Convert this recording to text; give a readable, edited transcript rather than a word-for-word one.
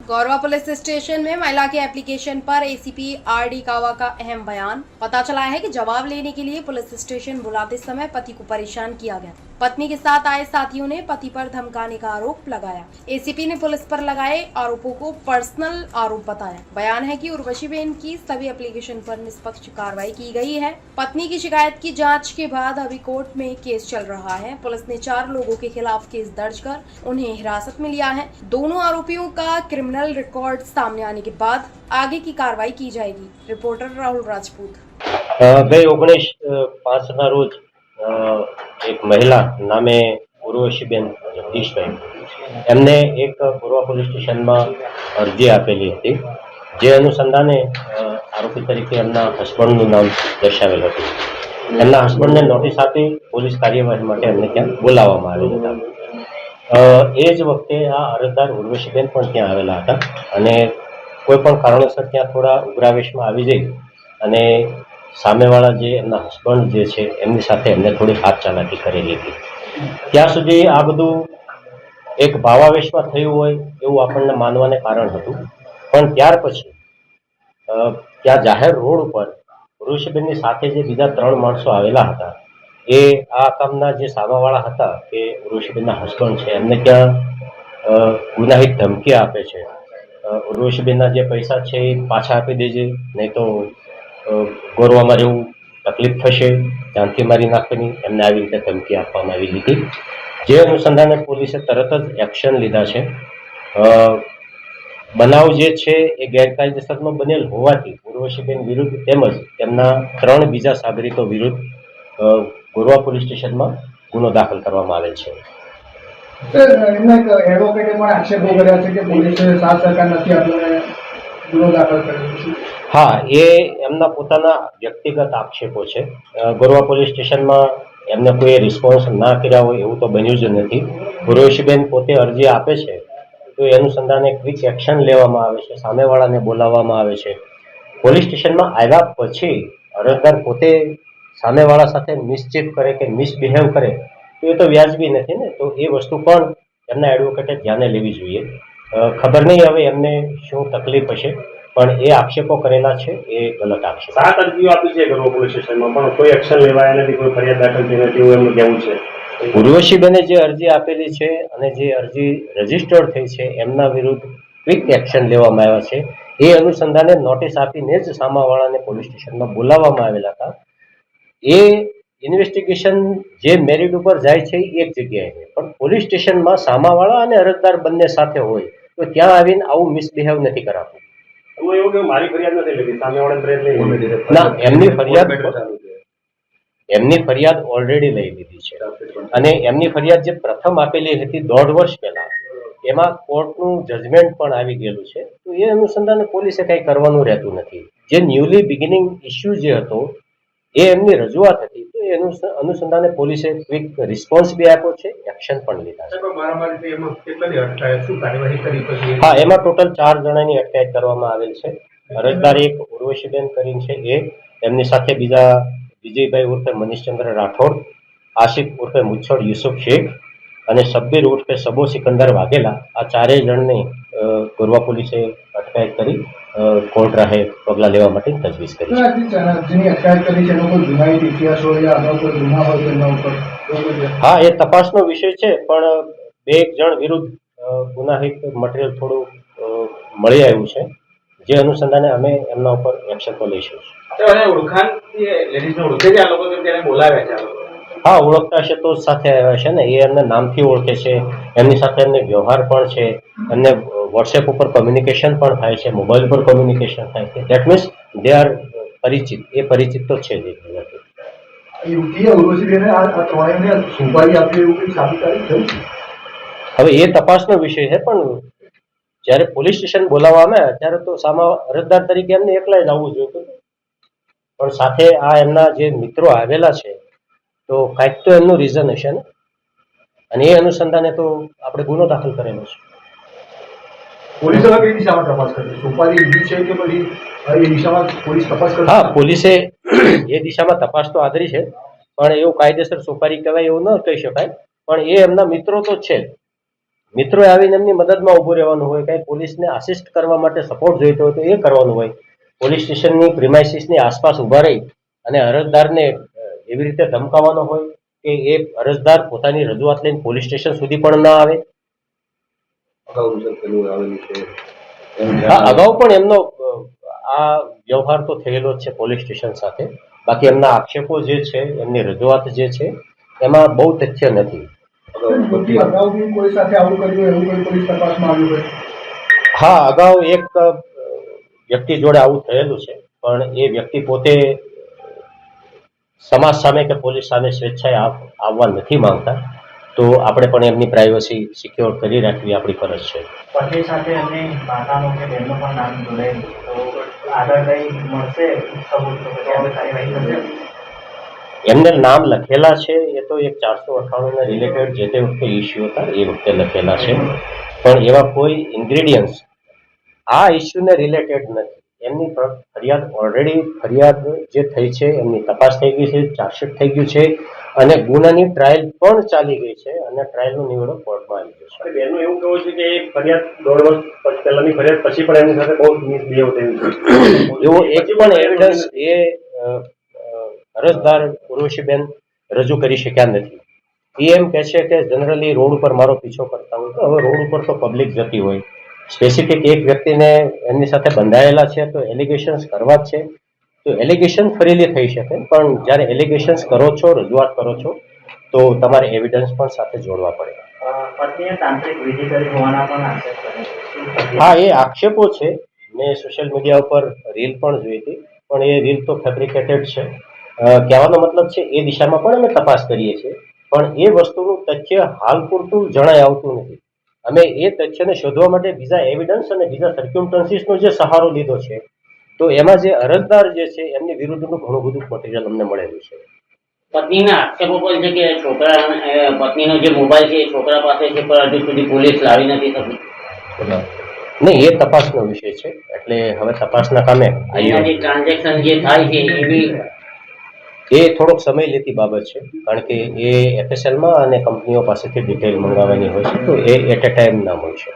गौरवा police station में महिला के एप्लीकेशन पर एसीपी आरडी कावा का अहम बयान। पता चला है कि जवाब लेने के लिए पुलिस स्टेशन बुलाते समय पति को परेशान किया गया। पत्नी के साथ आए साथियों ने पति पर धमकाने का आरोप लगाया। एसीपी ने पुलिस पर लगाए आरोपों को पर्सनल आरोप बताया। बयान है कि उर्वशीबेन की सभी एप्लीकेशन पर निष्पक्ष कार्रवाई की गई है। पत्नी की शिकायत की जाँच के बाद अभी कोर्ट में केस चल रहा है। पुलिस ने 4 लोगों के खिलाफ केस दर्ज कर उन्हें हिरासत में लिया है। दोनों आरोपियों का क्रिमिनल रिकॉर्ड सामने आने के बाद आगे की कार्रवाई की जाएगी। रिपोर्टर राहुल राजपूत। गई 19/5 रोज एक महिला नामे ઉર્વશીબેન જગદીશભાઈ એમને એક ગોરવા પોલીસ સ્ટેશનમાં અરજી આપેલી હતી, જે અનુસંધાને આરોપી તરીકે એમના હસબન્ડનું નામ દર્શાવેલ હતું. એમના હસબન્ડને નોટિસ આપી પોલીસ કાર્યવાહી માટે એમને ત્યાં બોલાવવામાં આવેલ હતા. એ જ વખતે આ અરજદાર ઉર્વશીબેન પણ ત્યાં આવેલા હતા અને કોઈ પણ કારણોસર ત્યાં થોડા ઉગ્રાવેશમાં આવી જઈ અને સામેવાળા જે એમના હસબન્ડ જે છે એમની સાથે એમને થોડી હાથ ચાલાકી કરેલી હતી. ત્યાં સુધી આ બધું એક ભાવાવેશમાં થયું હોય એવું આપણને માનવાને કારણ હતું, પણ ત્યાર પછી ત્યાં જાહેર રોડ ઉપર ઉર્વશીબેનની સાથે જે બીજા 3 માણસો આવેલા હતા, એ આ કામના જે સામાવાળા હતા કે ઉર્વશીબેનના હસબન્ડ છે એમને ત્યાં ગુનાહિત ધમકી આપે છે. ઉર્વશીબેનના જે પૈસા છે એ પાછા આપી દેજે, નહીં તો ગોરવામાં રહેવું તકલીફ થશે, જાનથી મારી નાખવાની, એમને આવી રીતે ધમકી આપવામાં આવી હતી. જે અનુસંધાને પોલીસે તરત જ એક્શન લીધા છે. બનાવ જે છે એ ગેરકાયદેસરનો બનેલ હોવાથી ઉર્વશીબેન વિરુદ્ધ તેમજ તેમના 3 બીજા સાગરીતો વિરુદ્ધ ગોરવા પોલીસ સ્ટેશનમાં ગુનો દાખલ કરવામાં આવેલ છે. એમને એડવોકેટે પણ આક્ષેપો કર્યા છે કે પોલીસે સાથ સહકાર નથી આપ્યો, ગુનો દાખલ કર્યો છે. હા, એ એમના પોતાના વ્યક્તિગત આક્ષેપો છે. ગોરવા પોલીસ સ્ટેશનમાં એમને કોઈ રિસ્પોન્સ ના કર્યા હોય એવું તો બન્યું જ નથી. ઉર્વશીબેન પોતે અરજી આપે છે તો એ અનુસંધાને ક્વિક એક્શન લેવામાં આવે છે, સામેવાળાને બોલાવવામાં આવે છે. પોલીસ સ્ટેશનમાં આવ્યા પછી અરજદાર પોતે સામેવાળા સાથે મિસચીફ કરે કે મિસબિહેવ કરે તો એ તો વ્યાજબી નથી ને. તો એ વસ્તુ પણ એમના એડવોકેટે ધ્યાને લેવી જોઈએ. ખબર નહીં હવે એમને શું તકલીફ હશે, પણ એ આક્ષેપો કરેલા છે એ ગલત આક્ષેપ. 7 અરજીઓ આપી છે ગોરવા પોલીસ સ્ટેશનમાં, પણ કોઈ એક્શન લેવાયા નથી, કોઈ ફરિયાદ દાખલ થઈ નથી એવું એમનું કહેવું છે. ઉર્વશીબેને જે અરજી આપેલી છે અને જે અરજી રજીસ્ટર્ડ થઈ છે એમના વિરુદ્ધ ક્વિક એક્શન લેવામાં આવ્યા છે. એ અનુસંધાને નોટિસ આપીને જ સામાવાળાને પોલીસ સ્ટેશનમાં બોલાવવામાં આવેલા હતા. એ ઇન્વેસ્ટિગેશન જે મેરિટ ઉપર જાય છે એ એક જગ્યાએ છે, પણ પોલીસ સ્ટેશનમાં સામાવાળા અને અરજદાર બંને સાથે હોય તો ત્યાં આવીને આવું મિસબિહેવ નથી કરાતું. એવું કે મારી ફરિયાદ નથી લીધી, સામેવાળાની ફરિયાદ લઈ ના, એમની ફરિયાદ ઓલરેડી લઈ લીધી છે અને એમની ફરિયાદ જે પ્રથમ આપેલી હતી 1.5 વર્ષ પહેલા, એમાં કોર્ટનું જજમેન્ટ પણ આવી ગયેલું છે. તો એ અનુસંધાને પોલીસે કંઈ કરવાનું રહેતું નથી. જે ન્યૂલી બિગિનિંગ ઇસ્યુ જે હતો એ એમની રજૂઆત હતી, તો એ અનુસંધાને પોલીસે ક્વિક રિસ્પોન્સ બી આપ્યો છે, એક્શન પણ લીધા છે. હા, એમાં ટોટલ 4 જણાની અટકાયત કરવામાં આવેલ છે. અરજદાર એક ઉર્વશીબેન કરીને છે એ, એમની સાથે બીજા વિજયભાઈ ઉર્ફે મનીષચંદ્ર રાઠોડ, આશિફ ઉર્ફે મુછોડ યુસુફ શેખ અને શબ્બીર ઉર્ફે સબો સિકંદર વાઘેલા, આ 4 જણની ગોરવા પોલીસે અટકાયત કરી કોર્ટ રાહે પગલાં લેવા માટે તજવીજ કરી છે. હા, એ તપાસનો વિષય છે, પણ 2 જણ વિરુદ્ધ ગુનાહિત મટીરિયલ થોડું મળી આવ્યું છે, જે અનુસંધાને અમે એમના ઉપર એક્શન તો લઈશું. હા, ઓળખતા હશે તો સાથે આવ્યા છે ને, એ એમને નામથી ઓળખે છે, એમની સાથે એમને વ્યવહાર પણ છે, એમને વોટ્સએપ ઉપર કમ્યુનિકેશન પણ થાય છે, મોબાઈલ પર કમ્યુનિકેશન થાય છે. દેટ મીન્સ દે આર પરિચિત. એ પરિચિત તો છે જ. હવે એ તપાસનો વિષય છે, પણ જ્યારે પોલીસ સ્ટેશન બોલાવવામાં આવ્યા ત્યારે તો સામા અરજદાર તરીકે એમને એકલા જ આવવું જોઈએ, પણ સાથે આ એમના જે મિત્રો આવેલા છે તો કાંઈક તો એમનું રીઝન હશે ને, અને એ અનુસંધાને તો આપણે ગુનો દાખલ કરેલો છે. હા, પોલીસે એ દિશામાં તપાસ તો આદરી છે, પણ એવું કાયદેસર સોપારી કહેવાય એવું ન કહી શકાય, પણ એ એમના મિત્રો તો છે. મિત્રોએ આવીને એમની મદદમાં ઊભું રહેવાનું હોય, કંઈ પોલીસને આસિસ્ટ કરવા માટે સપોર્ટ જોઈતો હોય તો એ કરવાનું હોય. પોલીસ સ્ટેશનની પ્રિમાઇસીસની આસપાસ ઊભા રહી અને અરજદારને એવી રીતે ધમકાવવાનો હોય કે એ અરજદાર પોતાની રજૂઆત લઈને પોલીસ સ્ટેશન સુધી પણ ના આવે. હા, અગાઉ પણ એમનો આ વ્યવહાર તો થયેલો જ છે પોલીસ સ્ટેશન સાથે. બાકી એમના આક્ષેપો જે છે, એમની રજૂઆત જે છે, એમાં બહુ તથ્ય નથી. અગાઉ બી કોઈ સાથે આવું કર્યું એવું કોઈ પોલીસ તપાસમાં આવ્યું હોય? હા, અગાઉ એક વ્યક્તિ જોડે આવું થયેલું છે, પણ એ વ્યક્તિ પોતે સમાજ સામે કે પોલીસ સામે સ્વેચ્છાએ આવવા નથી માંગતા. તો આપણે પણ એમની પ્રાઇવસી સિક્યોર કરી રાખવી આપણી ફરજ છે. પતિ સાથે એમની માતાનું કે બહેનનું પણ નામ જોડાયેલું છે, તો આગળ કંઈ મળશે સબૂત તો પછી આપણે કાર્યવાહી થશે? એમને નામ લખેલા છે, એ તો એક 498 રિલેટેડ જે તે વખતે ઇસ્યુ હતા એ વખતે લખેલા છે, પણ એવા કોઈ ઇન્ગ્રેડિયન્ટ્સ આ ઇસ્યુને રિલેટેડ નથી. એમની ફરિયાદ જે થઈ છે, એમની તપાસ થઈ ગઈ છે, ચાર્જશીટ થઈ ગયું છે અને ગુનાની ટ્રાયલ પણ ચાલી ગઈ છે અને ટ્રાયલનો નિવડો કોર્ટમાં આવી ગયો છે. બેનનું એવું કહેવું છે કે એ ફરિયાદ 1.5 વર્ષ પહેલાની ફરિયાદ પછી પણ એમની સાથે બહુ મિસબિહેવ થયું છે. એવો એક પણ એવિડન્સ એ અરજદાર ઉર્વશીબેન રજૂ કરી શક્યા નથી. એ એમ કહે છે કે જનરલી રોડ ઉપર મારો પીછો કરતા હોય. તો હવે રોડ ઉપર તો પબ્લિક જતી હોય, સ્પેસિફિક એક વ્યક્તિને એમની સાથે બંધાયેલા છે તો એલિગેશન્સ કરવા જ છે. તો એલિગેશન ફરીલી થઈ શકે, પણ જ્યારે એલિગેશન્સ કરો છો, રજૂઆત કરો છો, તો તમારે એવિડન્સ પણ સાથે જોડવા પડે. પત્નીએ તાંત્રિક વિધિ કરી હોવાના પણ આક્ષેપ કરે છે. હા, એ આક્ષેપો છે. મેં સોશિયલ મીડિયા ઉપર રીલ પણ જોઈ હતી, પણ એ રીલ તો ફેબ્રિકેટેડ છે. કહેવાનો મતલબ છે એ દિશામાં પણ અમે તપાસ કરીએ છીએ, પણ એ વસ્તુનું તથ્ય હાલ પૂરતું જણાય આવતું નથી. અમે એ તથ્યને શોધવા માટે બીજા એવિડન્સ અને બીજા સર્ક્યુમસ્ટન્સીસનો જે સહારો લીધો છે, તો એમાં જે અરજદાર જે છે એમની વિરુદ્ધનું ઘણું બધું મટીરિયલ અમને મળેલું છે. પત્નીના આક્ષેપો પણ છે કે પત્નીનો જે મોબાઈલ છે એ છોકરા પાસે છે, પણ હજુ સુધી પોલીસ લાવી નથી શકી. નહીં, એ તપાસનો વિષય છે, એટલે હવે તપાસના કામે એના જે ટ્રાન્ઝેક્શન જે થાય છે એ બી એ થોડોક સમય લેતી બાબત છે, કારણ કે એ એફએસએલમાં અને કંપનીઓ પાસેથી ડિટેલ મંગાવવાની હોય છે, તો એ એટ એ ટાઈમ ના મળી શકે.